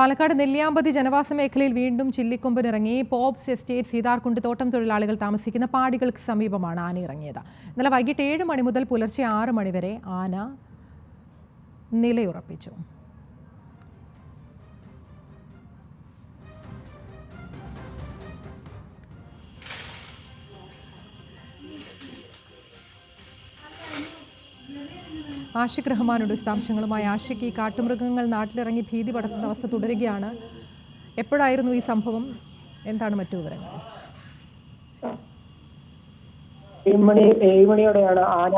പാലക്കാട് നെല്ലിയാമ്പതി ജനവാസ മേഖലയിൽ വീണ്ടും ചില്ലിക്കൊമ്പനിറങ്ങി. പോപ്സ് എസ്റ്റേറ്റ് സീതാർകുണ്ട് തോട്ടം തൊഴിലാളികൾ താമസിക്കുന്ന പാടികൾക്ക് സമീപമാണ് ആന ഇറങ്ങിയത്. ഇന്നലെ വൈകിട്ട് 7 മണി മുതൽ പുലർച്ചെ 6 മണി വരെ ആന നിലയുറപ്പിച്ചു. ആഷിഖ് റഹ്മാനുണ്ട് വിശദാംശങ്ങളുമായി. ആഷിഖ്, ഈ കാട്ടുമൃഗങ്ങൾ നാട്ടിലിറങ്ങി ഭീതി പടർത്തുന്ന അവസ്ഥ തുടരുകയാണ്. എപ്പോഴായിരുന്നു ഈ സംഭവം? എന്താണ് മറ്റു വിവരങ്ങൾ? 7 മണിയോടെയാണ് ആന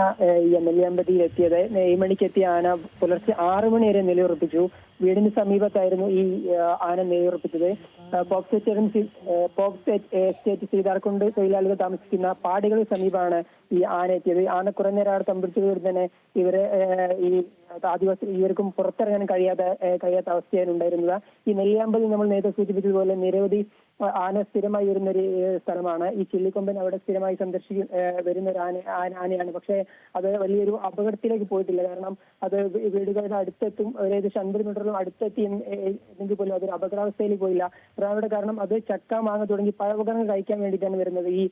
നെല്ലിയാമ്പതിയിൽ എത്തിയത്. 7 മണിക്ക് എത്തിയ ആന പുലർച്ചെ 6 മണി വരെ നിലയുറപ്പിച്ചു. വീടിന് സമീപത്തായിരുന്നു ഈ ആന നിലയുറപ്പിച്ചത്. പോപ്സ് എസ്റ്റേറ്റ് സീതാർകുണ്ട് തൊഴിലാളികൾ താമസിക്കുന്ന പാടികൾക്ക് സമീപമാണ് ഈ ആന എത്തിയത്. ആന കുറെ നേരം അവിടെ തമ്പടിച്ചതുകൊണ്ട് തന്നെ ഇവർക്കും പുറത്തിറങ്ങാൻ കഴിയാത്ത അവസ്ഥയാണ് ഉണ്ടായിരുന്നത്. ഈ നെല്ലിയാമ്പതി നമ്മൾ നേരത്തെ സൂചിപ്പിച്ചതുപോലെ നിരവധി ആന സ്ഥിരമായി വരുന്നൊരു സ്ഥലമാണ്. ഈ ചില്ലിക്കൊമ്പൻ അവിടെ സ്ഥിരമായി വരുന്ന ഒരു ആനയാണ്. പക്ഷേ അത് വലിയൊരു അപകടത്തിലേക്ക് പോയിട്ടില്ല. കാരണം അത് വീടുകളുടെ അടുത്തെത്തും, ഏകദേശം 50 മീറ്ററിലും അടുത്തെത്തി എങ്കിൽ പോലും അതൊരു അപകടാവസ്ഥയിൽ പോയില്ല. പ്രധാനപ്പെട്ട കാരണം അത് ചക്ക, മാങ്ങ തുടങ്ങി പഴവർഗ്ഗങ്ങൾ കഴിക്കാൻ വേണ്ടിയിട്ടാണ് വരുന്നത്. ഈ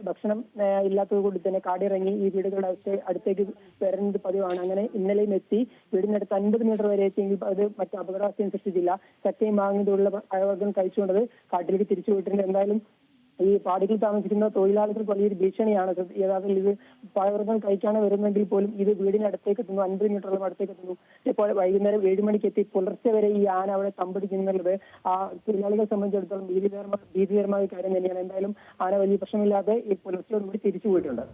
ഭക്ഷണം ഇല്ലാത്തത് കൊണ്ട് തന്നെ കാടിറങ്ങി ഈ വീടുകളുടെ അടുത്തേക്ക് വരുന്നത് പതിവാണ്. അങ്ങനെ ഇന്നലെയും എത്തി വീടിനടുത്ത് 50 മീറ്റർ വരെ എത്തിയെങ്കിൽ അത് മറ്റ് അപകടാവസ്ഥയും സൃഷ്ടിച്ചില്ല. ചക്കയും മാങ്ങയും പോലുള്ള പഴവർഗ്ഗം കഴിച്ചുകൊണ്ടത് കാട്ടിലേക്ക് തിരിച്ചു പോയിട്ടുണ്ട്. എന്തായാലും ഈ പാടികൾ താമസിക്കുന്ന തൊഴിലാളികൾക്ക് വലിയൊരു ഭീഷണിയാണ്. യഥാർത്ഥത്തിൽ ഇത് പഴവർഗ്ഗങ്ങൾ കഴിക്കാണ് വരുന്നെങ്കിൽ പോലും ഇത് വീടിനടുത്തേക്ക് എത്തുന്നു, 50 മീറ്ററോളം അടുത്തേക്ക് എത്തുന്നു. ഇപ്പോൾ വൈകുന്നേരം 7 മണിക്ക് എത്തി പുലർച്ചെ വരെ ഈ ആന അവിടെ തമ്പടിക്കുന്നുള്ളത് ആ തൊഴിലാളികളെ സംബന്ധിച്ചിടത്തോളം ഭീതികരമായ കാര്യം തന്നെയാണ്. എന്തായാലും ആന വലിയ പ്രശ്നമില്ലാതെ ഈ പുലർച്ചയോടുകൂടി തിരിച്ചു പോയിട്ടുണ്ട്.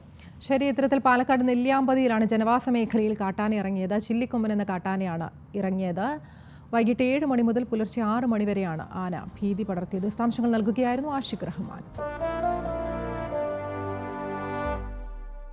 ശരി, ഇത്തരത്തിൽ പാലക്കാട് നെല്ലിയാമ്പതിയിലാണ് ജനവാസ മേഖലയിൽ കാട്ടാന ഇറങ്ങിയത്. ചില്ലിക്കൊമ്പൻ എന്ന കാട്ടാനയാണ് ഇറങ്ങിയത്. വൈകിട്ട് 7 മണി മുതൽ പുലർച്ചെ 6 മണി വരെയാണ് ആന ഭീതി പടർത്തിയത്. വിശദാംശങ്ങൾ നൽകുകയായിരുന്നു ആഷിഖ് റഹ്മാൻ.